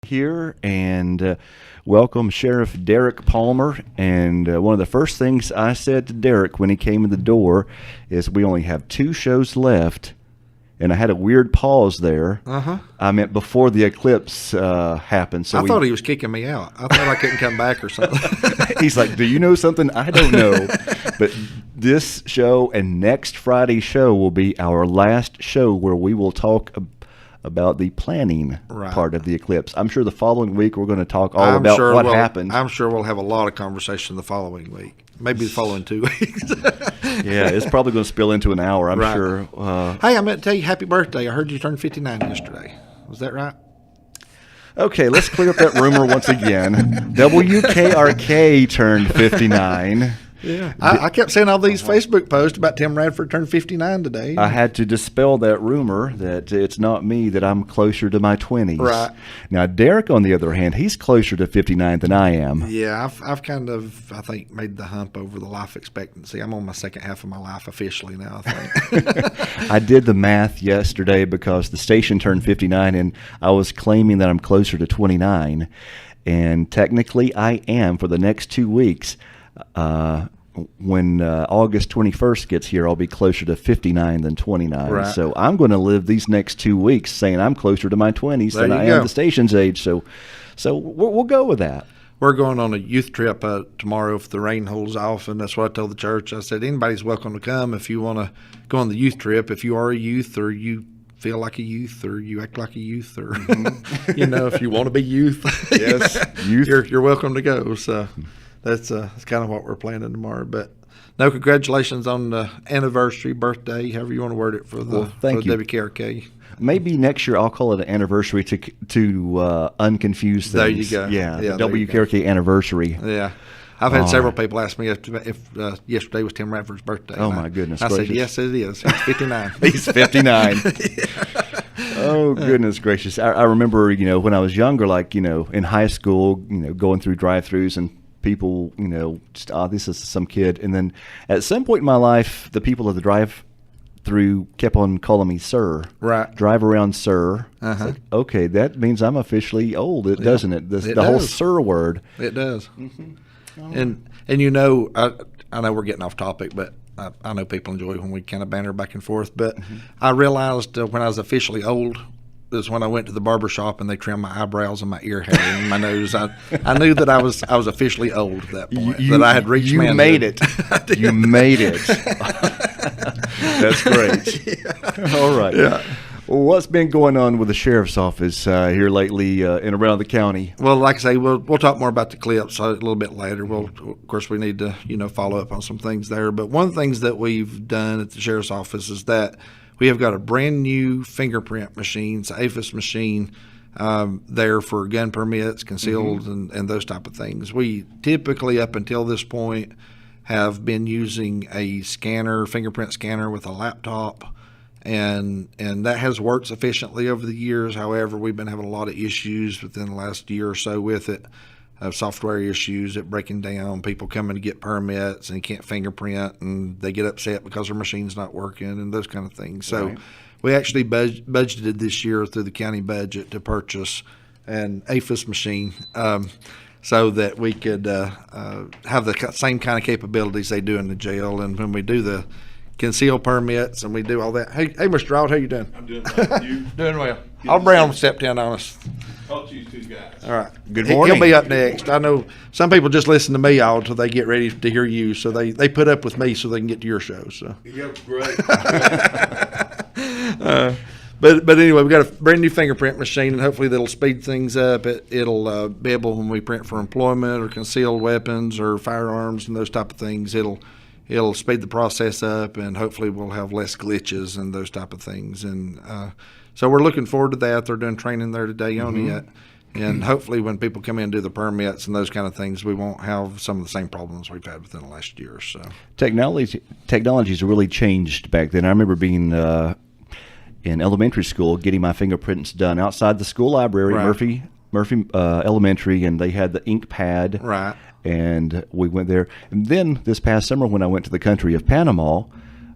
here, and welcome Sheriff Derek Palmer. And one of the first things I said to Derek when he came in the door is we only have 2 shows left. And I had a weird pause there. I meant before the eclipse happened. So I thought he was kicking me out. I thought I couldn't come back or something. He's like, do you know something? I don't know. But this show and next Friday's show will be our last show where we will talk about the planning part of the eclipse. I'm sure the following week we're going to talk all about what happened. I'm sure we'll have a lot of conversation the following week. Maybe the following 2 weeks. Yeah, it's probably going to spill into an hour, I'm sure. Hey, I meant to tell you happy birthday. I heard you turned 59 yesterday. Was that right? Okay, let's clear up that rumor once again. WKRK turned 59. Yeah, I kept seeing all these Facebook posts about Tim Radford turned 59 today. I had to dispel that rumor that it's not me, that I'm closer to my 20s. Right. Now, Derek, on the other hand, he's closer to 59 than I am. Yeah, I've kind of, I think, made the hump over the life expectancy. I'm on my second half of my life officially now, I think. I did the math yesterday because the station turned 59, and I was claiming that I'm closer to 29. And technically, I am for the next 2 weeks. When August 21st gets here, I'll be closer to 59 than 29. Right. So I'm going to live these next 2 weeks saying I'm closer to my 20s than I am the station's age. So we'll go with that. We're going on a youth trip tomorrow if the rain holds off, and that's what I told the church. I said, anybody's welcome to come if you want to go on the youth trip. If you are a youth or you feel like a youth or you act like a youth or, if you want to be youth, yes, youth. You're welcome to go. So that's kind of what we're planning tomorrow. But no, congratulations on the anniversary, birthday, however you want to word it for the WKRK. Maybe next year I'll call it an anniversary to unconfuse things. There you go. Yeah, the WKRK anniversary. Yeah. I've had several people ask me if yesterday was Tim Radford's birthday. Oh, my goodness I gracious. said, yes, it is. He's 59. He's 59. Oh, goodness gracious. I remember, when I was younger, in high school, going through drive-thrus and people, just, this is some kid. And then at some point in my life, the people of the drive-thru kept on calling me sir. Right. Drive around, sir. It's like, okay, that means I'm officially old, doesn't it? The whole sir word. It does. Mm-hmm. And I know we're getting off topic, but I know people enjoy when we kind of banter back and forth. But I realized when I was officially old is when I went to the barber shop and they trimmed my eyebrows and my ear hair and my nose. I knew that I was officially old at that point. That I had reached manhood. Made it. You made it. That's great. Yeah. All right. Yeah. Well, what's been going on with the sheriff's office here lately and around the county? Well, like I say, we'll talk more about the clips a little bit later. Of course, we need to follow up on some things there. But one of the things that we've done at the sheriff's office is that we have got a brand new fingerprint machine, it's an APHIS machine there for gun permits, concealed, and those type of things. We typically, up until this point, have been using a fingerprint scanner with a laptop. And that has worked sufficiently over the years. However, we've been having a lot of issues within the last year or so with it, software issues, it breaking down, people coming to get permits and can't fingerprint, and they get upset because their machine's not working and those kind of things. So we actually budgeted this year through the county budget to purchase an APHIS machine so that we could have the same kind of capabilities they do in the jail. And when we do the conceal permits and we do all that. Hey, Mr. Auld, how you doing? I'm doing well. You? Doing well. I'll Brown stepped in on us. Talk to you two guys. All right. Good morning. He'll be up next. I know some people just listen to me all until they get ready to hear you, so they put up with me so they can get to your show. So. Yep, great. But anyway, we've got a brand new fingerprint machine, and hopefully that'll speed things up. It'll be able, when we print for employment or concealed weapons or firearms and those type of things, it'll speed the process up, and hopefully we'll have less glitches and those type of things. And so we're looking forward to that. They're doing training there today on it. And hopefully when people come in and do the permits and those kind of things, we won't have some of the same problems we've had within the last year or so. Technology's really changed back then. I remember being in elementary school getting my fingerprints done outside the school library, Right. Murphy Elementary, and they had the ink pad. Right. And we went there. And then this past summer when I went to the country of Panama,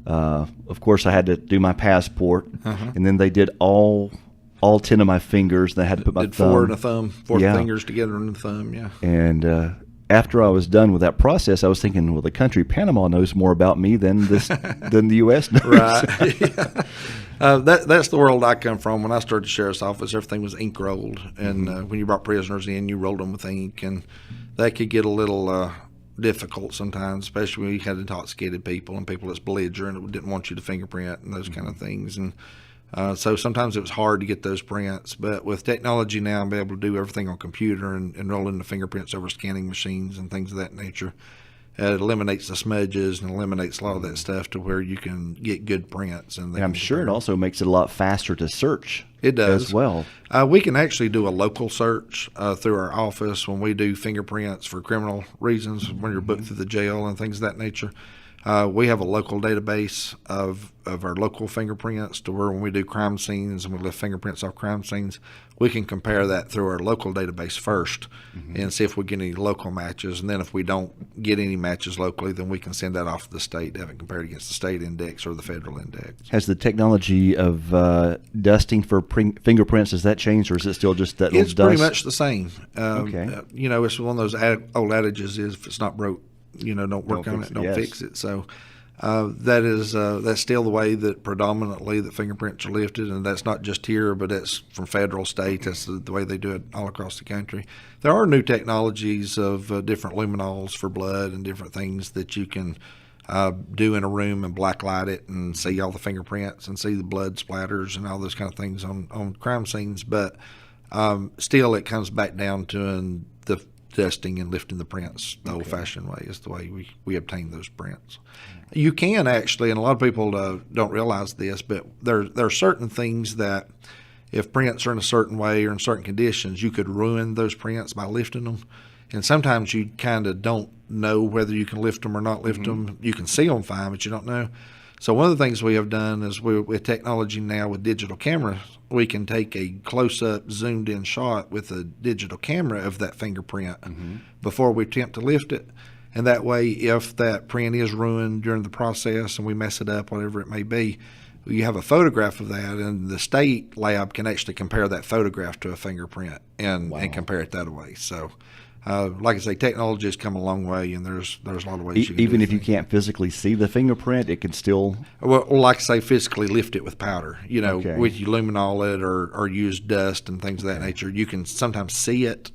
of course I had to do my passport. And then they did all all 10 of my fingers. And I had to put my Did thumb. four and a thumb, four Yeah. fingers together in the thumb. Yeah. And after I was done with that process, I was thinking, well, the country Panama knows more about me than than the U.S. knows. Right. Yeah. That's the world I come from. When I started the sheriff's office, everything was ink rolled, and when you brought prisoners in, you rolled them with ink, and that could get a little difficult sometimes, especially when you had intoxicated people and people that's belligerent and didn't want you to fingerprint and those kind of things. And so sometimes it was hard to get those prints, but with technology now, I'm able to do everything on computer and roll in the fingerprints over scanning machines and things of that nature. It eliminates the smudges and eliminates a lot of that stuff to where you can get good prints. And I'm sure it also makes it a lot faster to search. It does as well. We can actually do a local search through our office when we do fingerprints for criminal reasons, when you're booked through the jail and things of that nature. We have a local database of our local fingerprints to where when we do crime scenes and we lift fingerprints off crime scenes, we can compare that through our local database first and see if we get any local matches. And then if we don't get any matches locally, then we can send that off to the state to have it compared against the state index or the federal index. Has the technology of dusting for fingerprints, has that changed, or is it still just that little It's dust? pretty much the same. Okay. It's one of those old adages is if it's not broke, don't work on it, don't fix it. So that's still the way that predominantly that fingerprints are lifted, and that's not just here, but that's from federal, state. That's the way they do it all across the country. There are new technologies of different luminols for blood and different things that you can do in a room and black light it and see all the fingerprints and see the blood splatters and all those kind of things on crime scenes. But still, it comes back down to the dusting and lifting the prints the old-fashioned way is the way we obtain those prints. You can actually, and a lot of people don't realize this, but there are certain things that if prints are in a certain way or in certain conditions, you could ruin those prints by lifting them. And sometimes you kind of don't know whether you can lift them or not lift them. You can see them fine, but you don't know. So one of the things we have done is with technology now with digital cameras, we can take a close-up, zoomed-in shot with a digital camera of that fingerprint before we attempt to lift it. And that way, if that print is ruined during the process and we mess it up, whatever it may be, you have a photograph of that, and the state lab can actually compare that photograph to a fingerprint and compare it that way. So like I say, technology has come a long way, and there's a lot of ways you can do even if you things. can't physically see the fingerprint, it can still. Well, like I say, physically lift it with powder. Okay. With you luminol it or use dust and things of that nature. You can sometimes see it,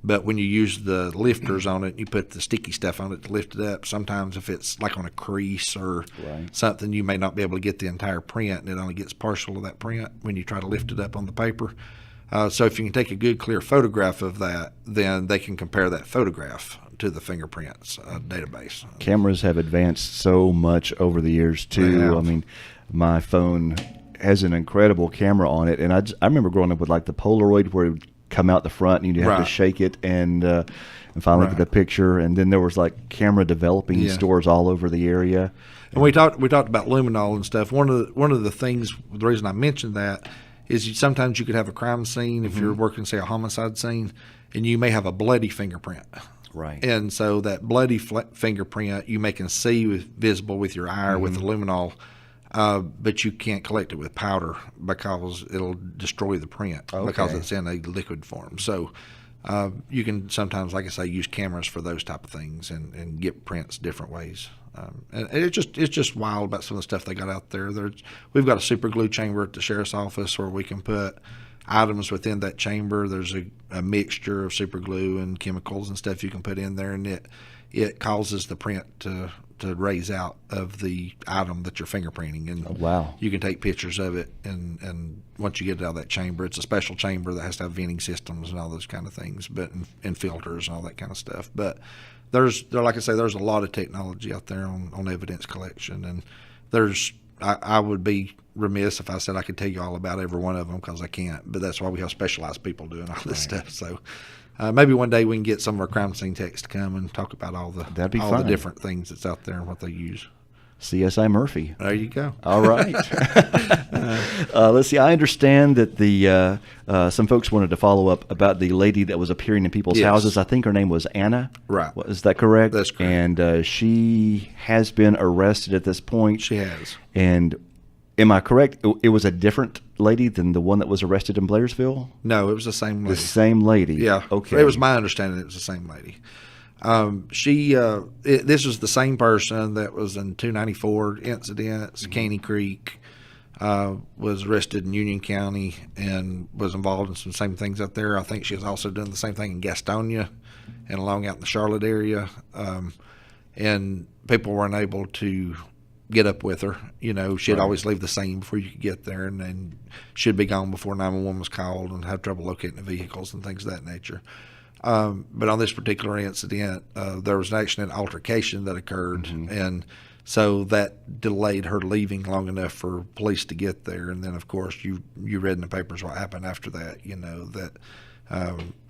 but when you use the lifters on it, you put the sticky stuff on it to lift it up. Sometimes if it's like on a crease or something, you may not be able to get the entire print, and it only gets partial of that print when you try to lift it up on the paper. So if you can take a good, clear photograph of that, then they can compare that photograph to the fingerprints database. Cameras have advanced so much over the years, They too. have. I mean, my phone has an incredible camera on it, and I remember growing up with like the Polaroid where it would come out the front and you'd have to Right. shake it and finally get a picture. And then there was like camera developing stores all over the area. And we talked about luminol and stuff. One of the things, the reason I mentioned that is sometimes you could have a crime scene if you're working, say, a homicide scene, and you may have a bloody fingerprint. Right. And so that bloody fingerprint you may can see visible with your eye or with the luminol, but you can't collect it with powder because it'll destroy the print because it's in a liquid form. So you can sometimes, like I say, use cameras for those type of things and get prints different ways. And it's just wild about some of the stuff they got out there. We've got a super glue chamber at the sheriff's office where we can put items within that chamber. There's a mixture of super glue and chemicals and stuff you can put in there, and it causes the print to raise out of the item that you're fingerprinting. And you can take pictures of it, and once you get it out of that chamber, it's a special chamber that has to have venting systems and all those kind of things, but and filters and all that kind of stuff. But like I say, there's a lot of technology out there on evidence collection, and I would be remiss if I said I could tell you all about every one of them because I can't. But that's why we have specialized people doing all this stuff. So maybe one day we can get some of our crime scene techs to come and talk about all the different things that's out there and what they use. CSI Murphy. There you go. All right. Let's see. I understand that some folks wanted to follow up about the lady that was appearing in people's houses. I think her name was Anna. Right. Is that correct? That's correct. And she has been arrested at this point. She has. And Am I correct? It was a different lady than the one that was arrested in Blairsville? No, it was the same lady. The same lady. Yeah. Okay. It was my understanding it was the same lady. This was the same person that was in 294 incidents, Caney Creek, was arrested in Union County and was involved in some same things out there. I think she was also doing the same thing in Gastonia and along out in the Charlotte area. And people weren't able to get up with her. She'd always leave the scene before you could get there, and then she'd be gone before 911 was called and have trouble locating the vehicles and things of that nature. But on this particular incident, there was actually an altercation that occurred, and so that delayed her leaving long enough for police to get there. And then, of course, you read in the papers what happened after that. That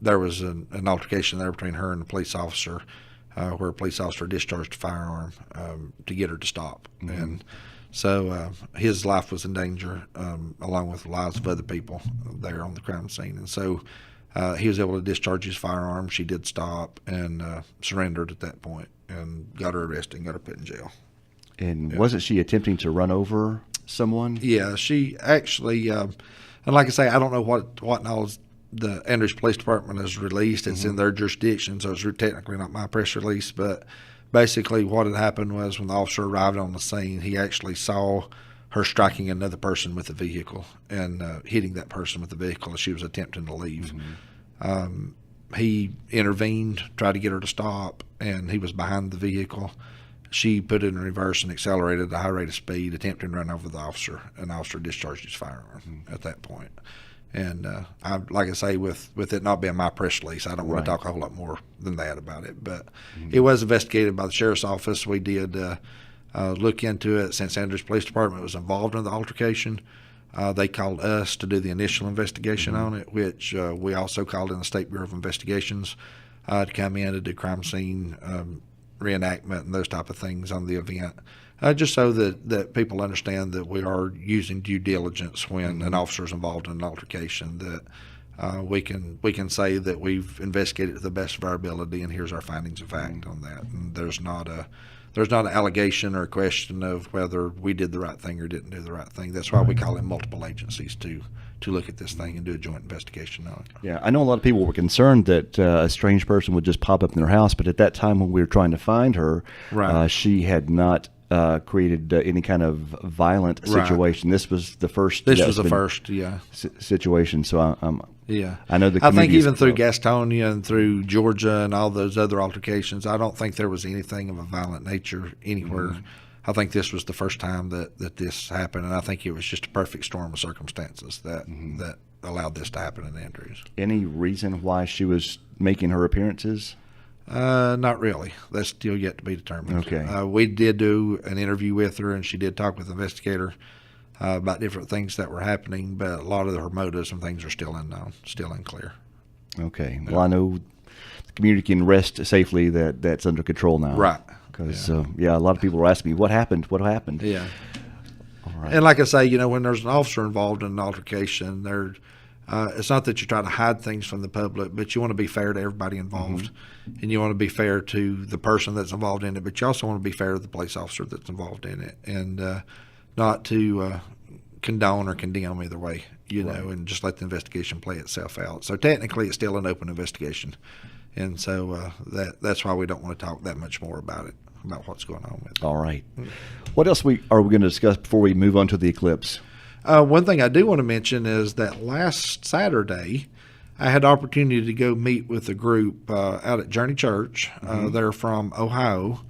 there was an altercation there between her and the police officer, where a police officer discharged a firearm to get her to stop. And so his life was in danger, along with the lives of other people there on the crime scene. And so he was able to discharge his firearm. She did stop and surrendered at that point and got her arrested and got her put in jail. And wasn't she attempting to run over someone? Yeah, she actually, and like I say, I don't know what knowledge the Andrews Police Department has released. It's in their jurisdiction, so it's technically not my press release. But basically what had happened was when the officer arrived on the scene, he actually saw her striking another person with a vehicle and hitting that person with the vehicle as she was attempting to leave. He intervened, tried to get her to stop, and he was behind the vehicle. She put it in reverse and accelerated at a high rate of speed, attempting to run over the officer, and the officer discharged his firearm at that point. And like I say, with it not being my press release, I don't want to talk a whole lot more than that about it. But it was investigated by the sheriff's office. We did look into it. Since Andrews Police Department was involved in the altercation, they called us to do the initial investigation on it, which we also called in the State Bureau of Investigations to come in to do crime scene reenactment and those type of things on the event. Just so that people understand that we are using due diligence when an officer is involved in an altercation, that we can say that we've investigated to the best of our ability, and here's our findings of fact on that. And there's not an allegation or a question of whether we did the right thing or didn't do the right thing. That's why we call in multiple agencies to look at this thing and do a joint investigation on it. Yeah, I know a lot of people were concerned that a strange person would just pop up in their house, but at that time when we were trying to find her, she had not created any kind of violent situation. This was the first. Situation. So I know I think even through Gastonia and through Georgia and all those other altercations, I don't think there was anything of a violent nature anywhere. I think this was the first time that this happened, and I think it was just a perfect storm of circumstances that allowed this to happen in Andrews. Any reason why she was making her appearances? Not really. That's still yet to be determined. Okay. We did do an interview with her, and she did talk with the investigator about different things that were happening, but a lot of her motives and things are still unknown, still unclear. Okay. Well, I know the community can rest safely that that's under control now. Right. Because, a lot of people were asking me, what happened? What happened? Yeah. All right. And like I say, when there's an officer involved in an altercation, it's not that you try to hide things from the public, but you want to be fair to everybody involved. And you want to be fair to the person that's involved in it, but you also want to be fair to the police officer that's involved in it, and not to condone or condemn either way, and just let the investigation play itself out. So technically it's still an open investigation. And so that's why we don't want to talk that much more about it, about what's going on with it. All right. What else are we going to discuss before we move on to the eclipse? One thing I do want to mention is that last Saturday, I had the opportunity to go meet with a group out at Journey Church. They're from Ohio.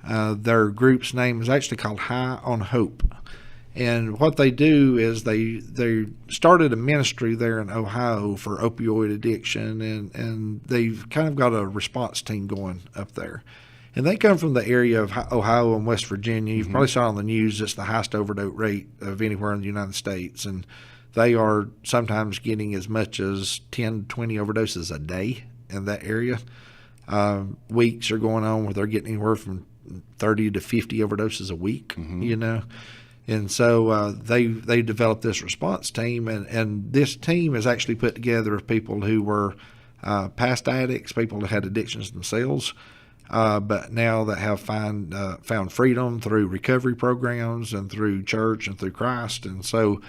Their group's name is actually called High on Hope. And what they do is they started a ministry there in Ohio for opioid addiction, and they've kind of got a response team going up there. And they come from the area of Ohio and West Virginia. You've probably saw on the news it's the highest overdose rate of anywhere in the United States. And they are sometimes getting as much as 10 to 20 overdoses a day in that area. Weeks are going on where they're getting anywhere from 30 to 50 overdoses a week, And so they developed this response team, and this team is actually put together of people who were past addicts, people that had addictions themselves, but now that have found freedom through recovery programs and through church and through Christ. And so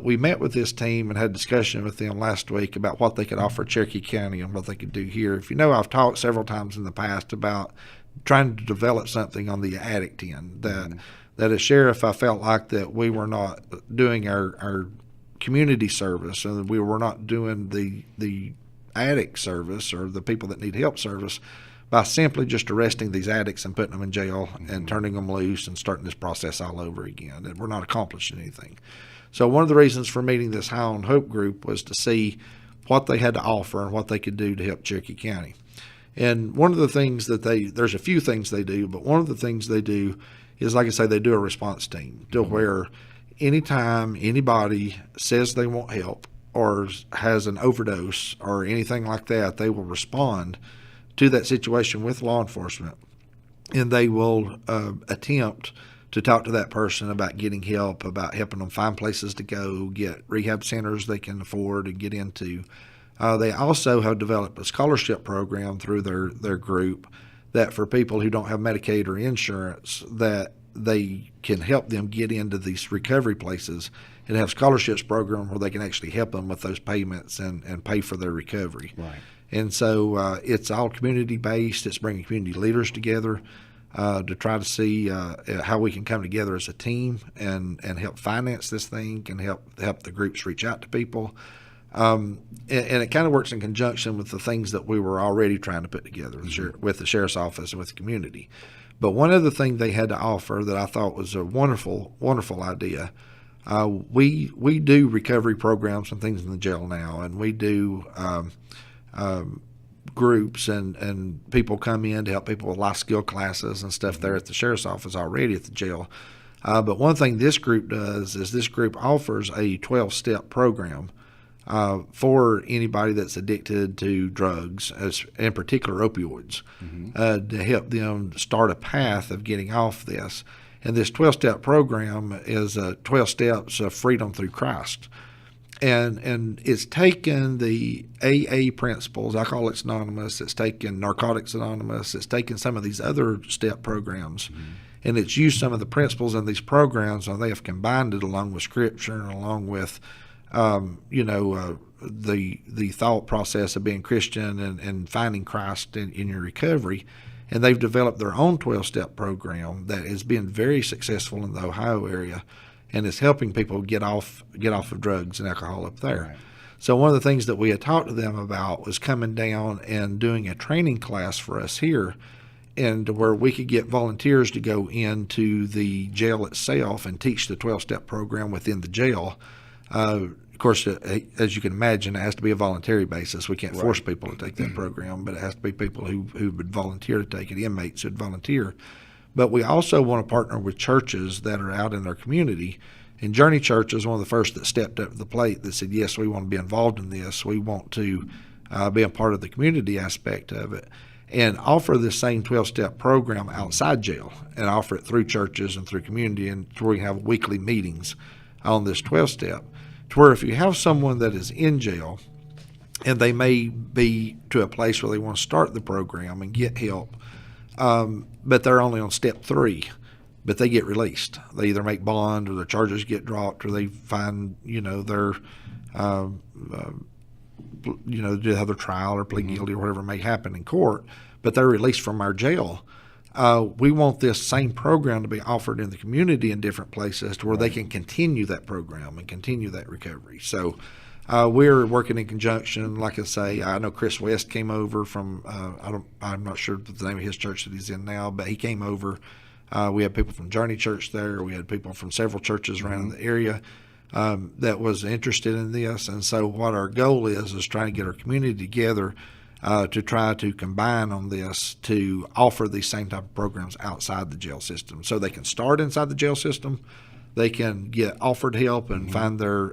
we met with this team and had a discussion with them last week about what they could offer Cherokee County and what they could do here. If you know, I've talked several times in the past about trying to develop something on the addict end. That as sheriff, I felt like that we were not doing our community service, and we were not doing the addict service or the people that need help service by simply just arresting these addicts and putting them in jail and turning them loose and starting this process all over again. And we're not accomplishing anything. So one of the reasons for meeting this High on Hope group was to see what they had to offer and what they could do to help Cherokee County. And one of the things that there's a few things they do, but one of the things they do is, like I say, they do a response team to where anytime anybody says they want help or has an overdose or anything like that, they will respond to that situation with law enforcement, and they will attempt to talk to that person about getting help, about helping them find places to go, get rehab centers they can afford and get into. They also have developed a scholarship program through their group that for people who don't have Medicaid or insurance, that they can help them get into these recovery places and have scholarships program where they can actually help them with those payments and pay for their recovery. Right. And so it's all community based. It's bringing community leaders together to try to see how we can come together as a team and help finance this thing and help the groups reach out to people. And it kind of works in conjunction with the things that we were already trying to put together with the sheriff's office and with the community. But one other thing they had to offer that I thought was a wonderful, wonderful idea. We do recovery programs and things in the jail now, and we do groups and people come in to help people with life skill classes and stuff there at the sheriff's office already at the jail. But one thing this group does is this group offers a 12-step program for anybody that's addicted to drugs, in particular opioids, to help them start a path of getting off this. And this 12-step program is 12 steps of freedom through Christ. And it's taken the AA principles, I call it Anonymous, it's taken Narcotics Anonymous, it's taken some of these other step programs, and it's used some of the principles in these programs, and they have combined it along with Scripture and along with the thought process of being Christian and finding Christ in your recovery. And they've developed their own 12-step program that has been very successful in the Ohio area and is helping people get off of drugs and alcohol up there. Right. So one of the things that we had talked to them about was coming down and doing a training class for us here, and where we could get volunteers to go into the jail itself and teach the 12-step program within the jail. Of course, as you can imagine, it has to be a voluntary basis. We can't force people to take that program, but it has to be people who would volunteer to take it, inmates who would volunteer. But we also want to partner with churches that are out in their community. And Journey Church is one of the first that stepped up to the plate that said, yes, we want to be involved in this. We want to be a part of the community aspect of it and offer this same 12-step program outside jail and offer it through churches and through community, and where we have weekly meetings on this 12-step. To where if you have someone that is in jail and they may be to a place where they want to start the program and get help, but they're only on step 3, but they get released. They either make bond or their charges get dropped, or they find, their, do have their trial or plead guilty or whatever may happen in court, but they're released from our jail. We want this same program to be offered in the community in different places to where they can continue that program and continue that recovery. So we're working in conjunction. Like I say, I know Chris West came over from, I'm not sure the name of his church that he's in now, but he came over. We had people from Journey Church there. We had people from several churches around the area that was interested in this. And so what our goal is trying to get our community together to try to combine on this to offer these same type of programs outside the jail system. So they can start inside the jail system, they can get offered help and find their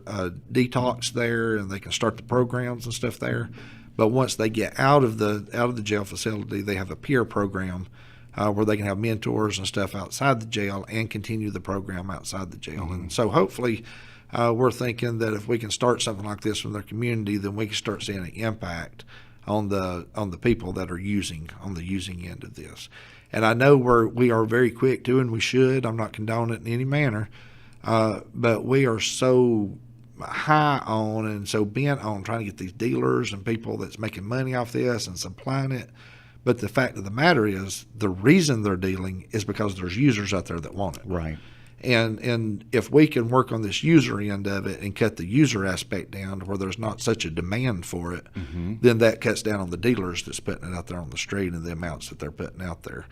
detox there, and they can start the programs and stuff there. But once they get out of the jail facility, they have a peer program where they can have mentors and stuff outside the jail and continue the program outside the jail. And so hopefully we're thinking that if we can start something like this from their community, then we can start seeing an impact on the people that are using on the using end of this. And I know we are very quick to, and we should. I'm not condoning it in any manner, but we are so high on and so bent on trying to get these dealers and people that's making money off this and supplying it. But the fact of the matter is, the reason they're dealing is because there's users out there that want it. Right. And if we can work on this user end of it and cut the user aspect down to where there's not such a demand for it, then that cuts down on the dealers that's putting it out there on the street and the amounts that they're putting out there.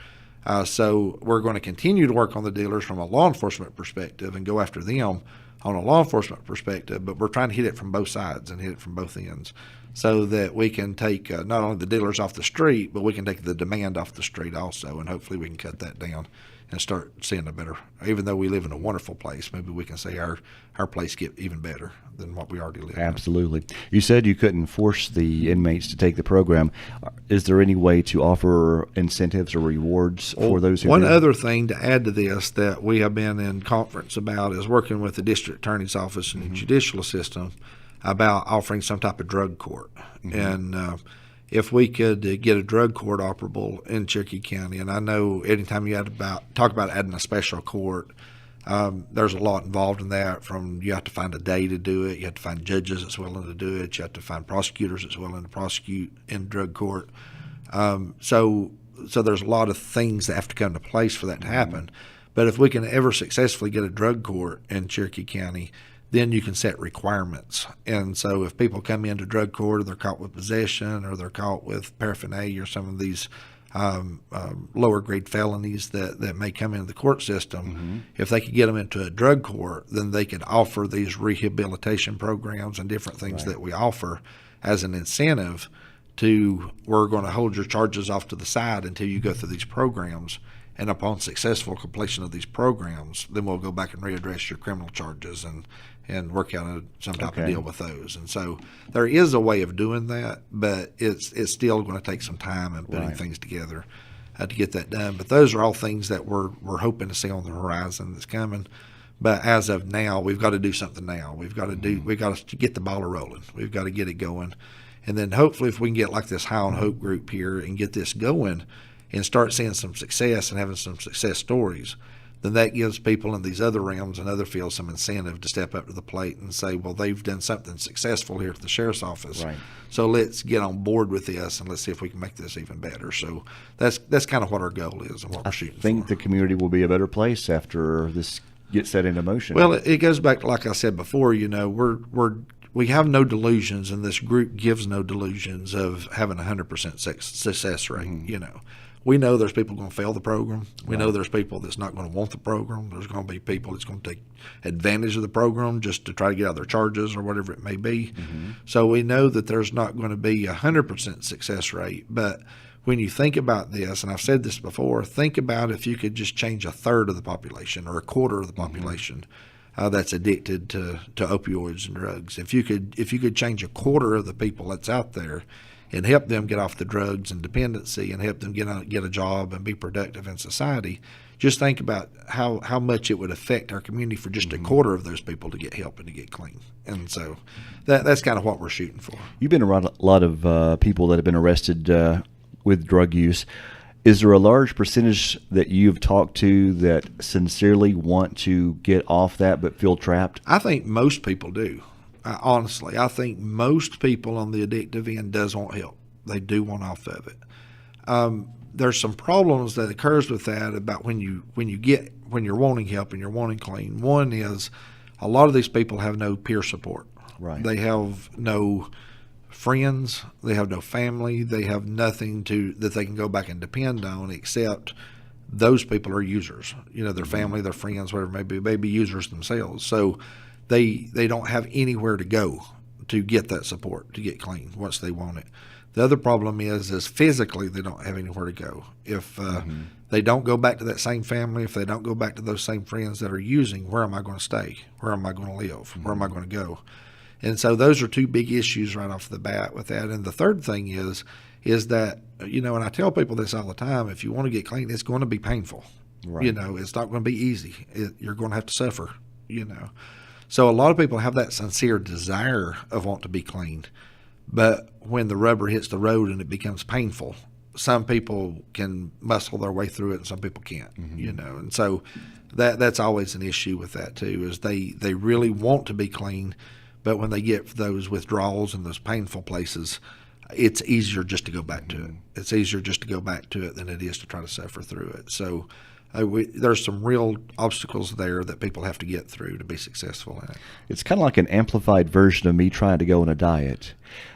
So we're going to continue to work on the dealers from a law enforcement perspective and go after them on a law enforcement perspective, but we're trying to hit it from both sides and hit it from both ends so that we can take not only the dealers off the street, but we can take the demand off the street also, and hopefully we can cut that down and start seeing a better, even though we live in a wonderful place, maybe we can say our place get even better than what we already live in. Absolutely. You said you couldn't force the inmates to take the program. Is there any way to offer incentives or rewards for those who One do? other thing to add to this that we have been in conference about is working with the district attorney's office and the judicial system about offering some type of drug court. And if we could get a drug court operable in Cherokee County, and I know anytime you talk about adding a special court, there's a lot involved in that. From you have to find a day to do it, you have to find judges that's willing to do it, you have to find prosecutors that's willing to prosecute in drug court. So there's a lot of things that have to come into place for that to happen. But if we can ever successfully get a drug court in Cherokee County, then you can set requirements. And so if people come into drug court, or they're caught with possession, or they're caught with paraphernalia, or some of these lower grade felonies that may come into the court system, if they could get them into a drug court, then they could offer these rehabilitation programs and different things that we offer as an incentive to, we're going to hold your charges off to the side until you go through these programs. And upon successful completion of these programs, then we'll go back and readdress your criminal charges and work out some type of deal with those. And so there is a way of doing that, but it's still going to take some time and putting things together to get that done. But those are all things that we're hoping to see on the horizon that's coming. But as of now, we've got to do something now. We've got to get the ball rolling. We've got to get it going. And then hopefully if we can get like this High on Hope group here and get this going, and start seeing some success and having some success stories, then that gives people in these other realms and other fields some incentive to step up to the plate and say, well, they've done something successful here at the sheriff's office. Right. So let's get on board with this and let's see if we can make this even better. So that's kind of what our goal is and what we're shooting for. I think the community will be a better place after this gets set into motion. Well, it goes back to, like I said before, we have no delusions, and this group gives no delusions of having 100% success rate, We know there's people going to fail the program. We know there's people that's not going to want the program. There's going to be people that's going to take advantage of the program just to try to get out of their charges or whatever it may be. So we know that there's not going to be 100% success rate. But when you think about this, and I've said this before, think about if you could just change a third of the population or a quarter of the population that's addicted to opioids and drugs. If you could change a quarter of the people that's out there and help them get off the drugs and dependency and help them get a job and be productive in society, just think about how much it would affect our community for just a quarter of those people to get help and to get clean. And so that's kind of what we're shooting for. You've been around a lot of people that have been arrested with drug use. Is there a large percentage that you've talked to that sincerely want to get off that but feel trapped? I think most people do. Honestly, I think most people on the addictive end does want help. They do want off of it. There's some problems that occurs with that about when you're wanting help and you're wanting clean. One is a lot of these people have no peer support. Right. They have no friends. They have no family. They have nothing that they can go back and depend on except those people are users. Their family, their friends, whatever it may be users themselves. So they don't have anywhere to go to get that support, to get clean once they want it. The other problem is physically they don't have anywhere to go. If they don't go back to that same family, if they don't go back to those same friends that are using, where am I going to stay? Where am I going to live? Where am I going to go? And so those are two big issues right off the bat with that. And the third thing is that, and I tell people this all the time, if you want to get clean, it's going to be painful. Right. It's not going to be easy. You're going to have to suffer, So a lot of people have that sincere desire of want to be clean, But when the rubber hits the road and it becomes painful, some people can muscle their way through it and some people can't, and so that's always an issue with that too, is they really want to be clean, but when they get those withdrawals and those painful places, it's easier just to go back to it. It's easier just to go back to it than it is to try to suffer through it. So there's some real obstacles there that people have to get through to be successful in it. It's kind of like an amplified version of me trying to go on a diet.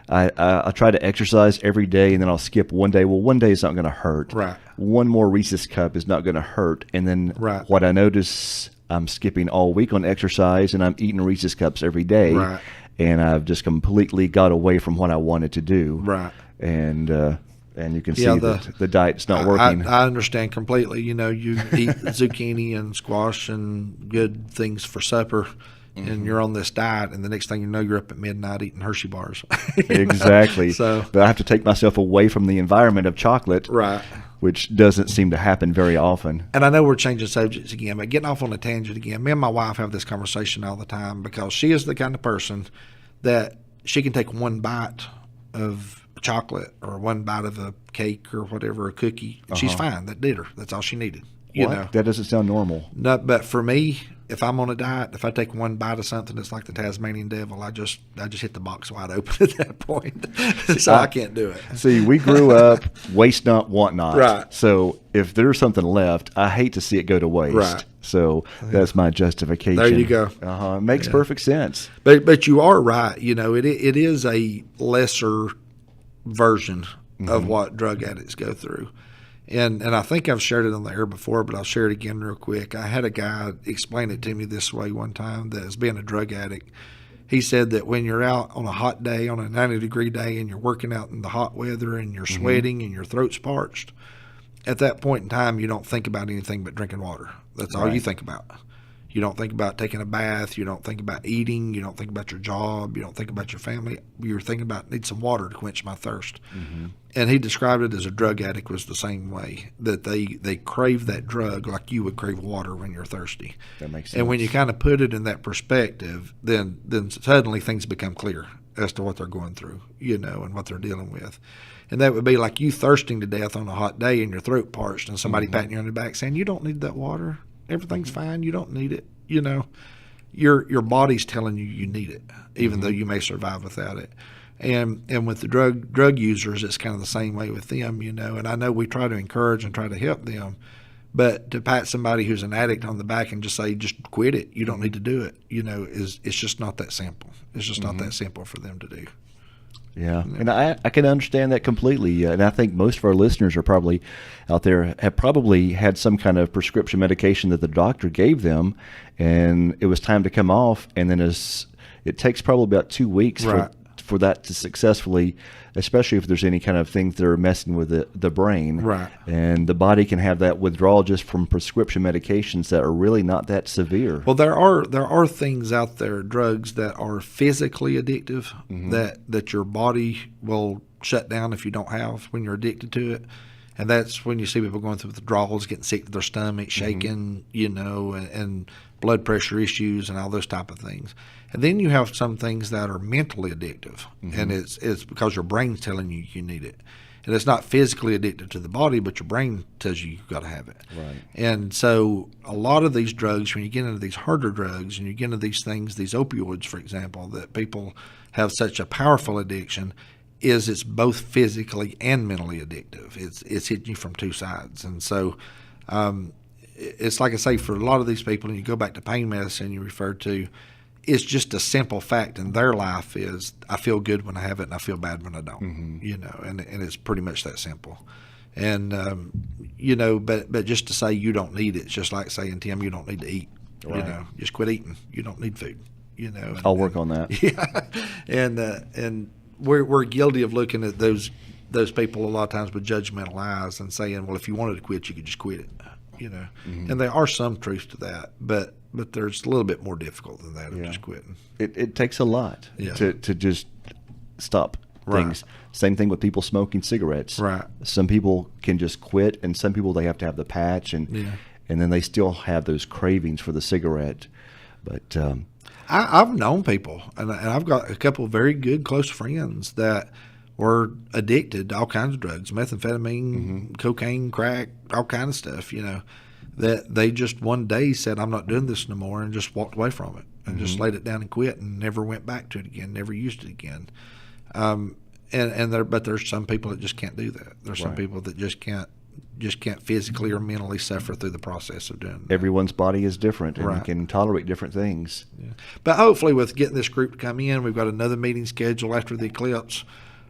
I try to exercise every day, and then I'll skip one day. Well, one day is not going to hurt. Right. One more Reese's cup is not going to hurt. And then what I notice, I'm skipping all week on exercise, and I'm eating Reese's cups every day. Right. And I've just completely got away from what I wanted to do. Right. And you can see that the diet's not working. I understand completely. You eat zucchini and squash and good things for supper, and you're on this diet, and the next thing you know, you're up at midnight eating Hershey bars. Exactly. So, but I have to take myself away from the environment of chocolate, right, which doesn't seem to happen very often. And I know we're changing subjects again, but getting off on a tangent again, me and my wife have this conversation all the time because she is the kind of person that she can take one bite of chocolate or one bite of a cake or whatever, a cookie. She's fine. That did her. That's all she needed. You know, that doesn't sound normal. No, but for me, if I'm on a diet, if I take one bite of something that's like the Tasmanian devil, I just hit the box wide open at that point. So I can't do it. See, we grew up waste not, want not. Right. So if there's something left, I hate to see it go to waste. Right. So that's my justification. There you go. It makes perfect sense. But you are right. It is a lesser version of what drug addicts go through. And I think I've shared it on the air before, but I'll share it again real quick. I had a guy explain it to me this way one time, that as being a drug addict, he said that when you're out on a hot day, on a 90-degree day, and you're working out in the hot weather and you're sweating and your throat's parched, at that point in time, you don't think about anything but drinking water. That's all you think about. You don't think about taking a bath. You don't think about eating. You don't think about your job. You don't think about your family. You're thinking about, need some water to quench my thirst. And he described it as a drug addict was the same way, that they crave that drug like you would crave water when you're thirsty. That makes sense. And when you kind of put it in that perspective, then suddenly things become clear as to what they're going through, and what they're dealing with. And that would be like you thirsting to death on a hot day and your throat parched and somebody patting you on the back saying, you don't need that water. Everything's fine. You don't need it. Your body's telling you need it, even though you may survive without it. And with the drug users, it's kind of the same way with them, And I know we try to encourage and try to help them, but to pat somebody who's an addict on the back and just say, just quit it, you don't need to do it, it's just not that simple. It's just not that simple for them to do. Yeah, and I can understand that completely. And I think most of our listeners are probably out there have probably had some kind of prescription medication that the doctor gave them, and it was time to come off. And then it takes probably about 2 weeks for that to successfully, especially if there's any kind of things that are messing with the brain. Right. And the body can have that withdrawal just from prescription medications that are really not that severe. Well, there are things out there, drugs that are physically addictive, that your body will shut down if you don't have when you're addicted to it. And that's when you see people going through withdrawals, getting sick to their stomach, shaking, and blood pressure issues and all those type of things. And then you have some things that are mentally addictive, and it's because your brain's telling you need it. And it's not physically addictive to the body, but your brain tells you've got to have it. Right. And so a lot of these drugs, when you get into these harder drugs and you get into these things, these opioids, for example, that people have such a powerful addiction, it's both physically and mentally addictive. It's hitting you from two sides. And so it's like I say, for a lot of these people, and you go back to pain medicine you referred to, it's just a simple fact in their life is I feel good when I have it and I feel bad when I don't, and it's pretty much that simple. And, but just to say you don't need it, it's just like saying, Tim, you don't need to eat, just quit eating. You don't need food, I'll work on that. Yeah. And we're guilty of looking at those people a lot of times with judgmental eyes and saying, well, if you wanted to quit, you could just quit it, and there are some truths to that, but there's a little bit more difficult than that of just quitting. It takes a lot to just stop things. Right. Same thing with people smoking cigarettes. Right. Some people can just quit, and some people they have to have the patch, and then they still have those cravings for the cigarette. But I've known people, and I've got a couple of very good close friends that were addicted to all kinds of drugs, methamphetamine, cocaine, crack, all kind of stuff, that they just one day said, I'm not doing this no more, and just walked away from it and just laid it down and quit and never went back to it again, never used it again. But there's some people that just can't do that. There's some people that just can't physically or mentally suffer through the process of doing that. Everyone's body is different and can tolerate different things. Yeah. But hopefully with getting this group to come in, we've got another meeting scheduled after the eclipse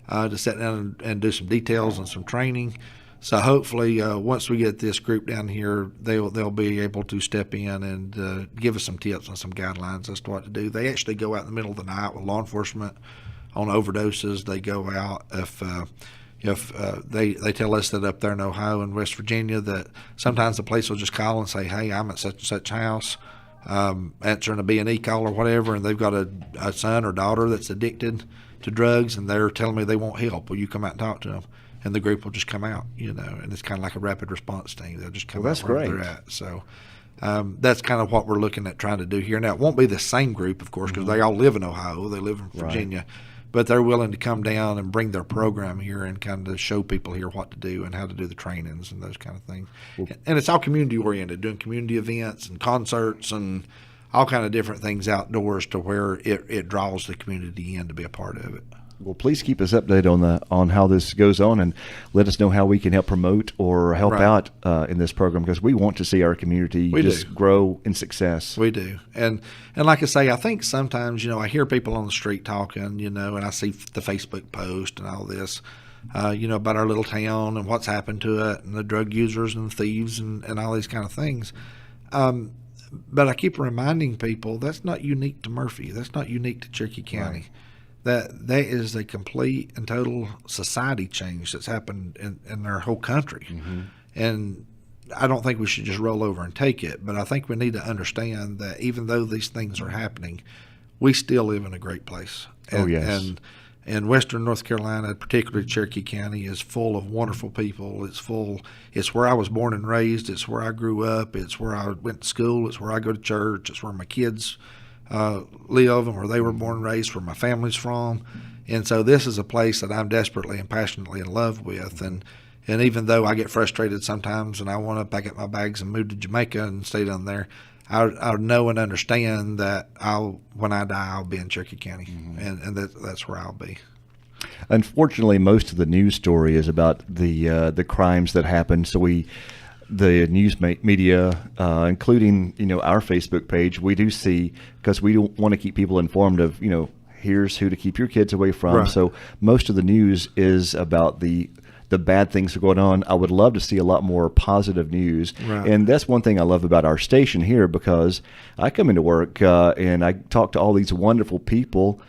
to sit down and do some details and some training. So hopefully once we get this group down here, they'll be able to step in and give us some tips and some guidelines as to what to do. They actually go out in the middle of the night with law enforcement on overdoses. They go out if they tell us that up there in Ohio and West Virginia that sometimes the police will just call and say, hey, I'm at such and such house, answering a B&E call or whatever, and they've got a son or daughter that's addicted to drugs, and they're telling me they want help. Will you come out and talk to them? And the group will just come out, and it's kind of like a rapid response team. They'll just come out where they're at. So that's kind of what we're looking at trying to do here. Now, it won't be the same group, of course, because they all live in Ohio. They live in Virginia. Right. But they're willing to come down and bring their program here and kind of show people here what to do and how to do the trainings and those kind of things. Well, and it's all community-oriented, doing community events and concerts and all kind of different things outdoors to where it draws the community in to be a part of it. Well, please keep us updated on how this goes on, and let us know how we can help promote or help out in this program, because we want to see our community grow in success. We do, and like I say, I think sometimes I hear people on the street talking, and I see the Facebook post and all this, about our little town and what's happened to it, and the drug users and the thieves and all these kind of things. But I keep reminding people that's not unique to Murphy. That's not unique to Cherokee County. Right. That is a complete and total society change that's happened in our whole country. Mm-hmm. And I don't think we should just roll over and take it, but I think we need to understand that even though these things are happening, we still live in a great place. And Western North Carolina, particularly Cherokee County, is full of wonderful people. It's where I was born and raised. It's where I grew up. It's where I went to school. It's where I go to church. It's where my kids live and where they were born and raised, where my family's from. And so this is a place that I'm desperately and passionately in love with. And even though I get frustrated sometimes and I want to pack up my bags and move to Jamaica and stay down there, I know and understand that when I die, I'll be in Cherokee County, and that's where I'll be. Unfortunately, most of the news story is about the crimes that happen. So the news media, including our Facebook page, we do see, because we don't want to keep people informed of here's who to keep your kids away from. Right. So most of the news is about the bad things that are going on. I would love to see a lot more positive news. Right. And that's one thing I love about our station here, because I come into work and I talk to all these wonderful people,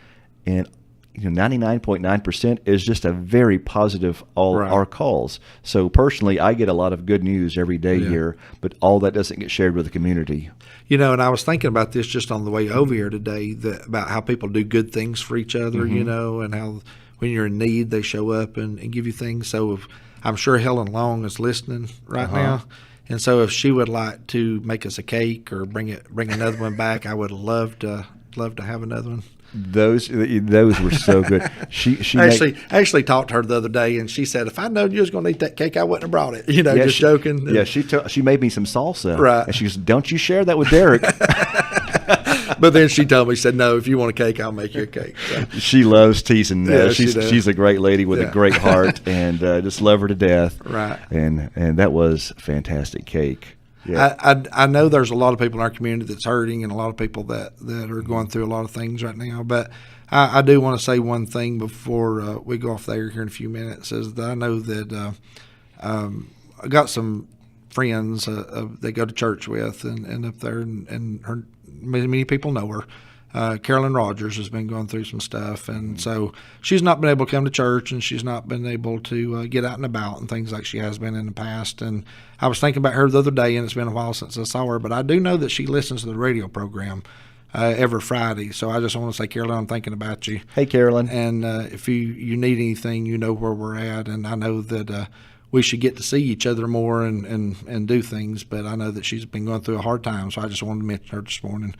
and 99.9% is just a very positive our calls. So personally, I get a lot of good news every day here, but all that doesn't get shared with the community. And I was thinking about this just on the way over here today, about how people do good things for each other, and how when you're in need, they show up and give you things. So I'm sure Helen Long is listening right now. And so if she would like to make us a cake or bring another one back, I would love to have another one. Those were so good. She actually talked to her the other day, and she said, if I'd known you was going to eat that cake, I wouldn't have brought it. Just joking. Yeah, she made me some salsa. Right. And she goes, don't you share that with Derek. But then she told me, she said, no, if you want a cake, I'll make you a cake. So. She loves teasing. She's a great lady with a great heart, and just love her to death. Right. And that was fantastic cake. Yeah. I know there's a lot of people in our community that's hurting, and a lot of people that are going through a lot of things right now. But I do want to say one thing before we go off there here in a few minutes, is that I know that I got some friends they go to church with, and up there, and her, many people know her. Carolyn Rogers has been going through some stuff, and so she's not been able to come to church, and she's not been able to get out and about and things like she has been in the past. And I was thinking about her the other day, and it's been a while since I saw her, but I do know that she listens to the radio program every Friday. So I just want to say, Carolyn, I'm thinking about you. Hey, Carolyn. And if you need anything, you know where we're at, and I know that we should get to see each other more and do things, but I know that she's been going through a hard time, so I just wanted to mention her this morning.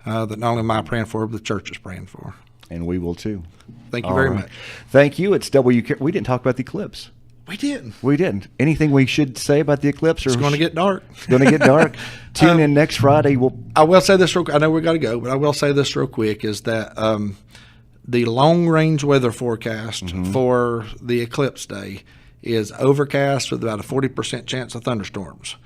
that not only am I praying for, but the church is praying for. And we will too. Thank you All very right. much. Thank you. It's WK. We didn't talk about the eclipse. We didn't. We didn't. Anything we should say about the eclipse? Or It's going to get dark. It's going to get dark. Tune in next Friday. I will say this real. I know we got to go, but I will say this real quick: is that the long-range weather forecast for the eclipse day is overcast with about a 40% chance of thunderstorms.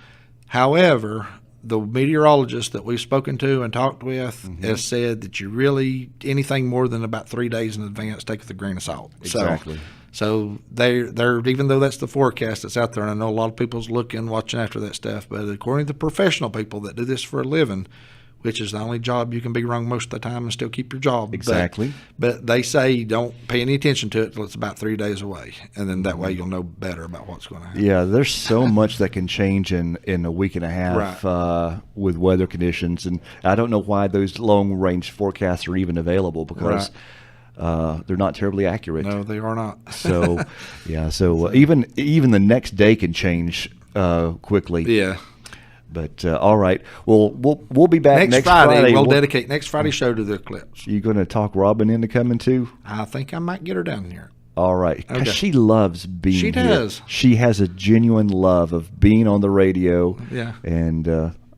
However, the meteorologist that we've spoken to and talked with has said that you really anything more than about 3 days in advance take it with a grain of salt. Exactly. So they're even though that's the forecast that's out there, and I know a lot of people's looking, watching after that stuff, but according to the professional people that do this for a living, which is the only job you can be wrong most of the time and still keep your job. Exactly. But they say don't pay any attention to it till it's about 3 days away, and then that way you'll know better about what's going to happen. Yeah, there's so much that can change in a week and a half with weather conditions, and I don't know why those long range forecasts are even available because they're not terribly accurate. No, they are not. So yeah, so even the next day can change quickly. Yeah. But all right, well we'll be back next Friday. We'll dedicate next Friday's show to the eclipse. You going to talk Robin into coming too? I think I might get her down here. All right, 'cause Okay. she loves being She here. does. She has a genuine love of being on the radio. Yeah. And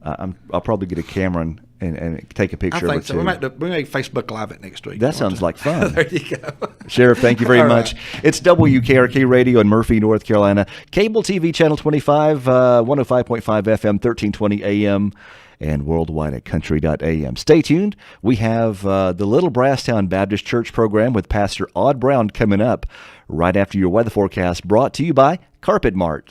I'll probably get a camera and take a I picture of think it so. too. We may Facebook Live it next week. That sounds like fun. There you go. Sheriff, thank you very All much. right. It's WKRK Radio in Murphy, North Carolina. Cable TV channel 25, 105.5 FM, 1320 AM, and worldwide at country.am. Stay tuned. We have the Little Brasstown Baptist Church program with Pastor Odd Brown coming up right after your weather forecast, brought to you by Carpet Mart.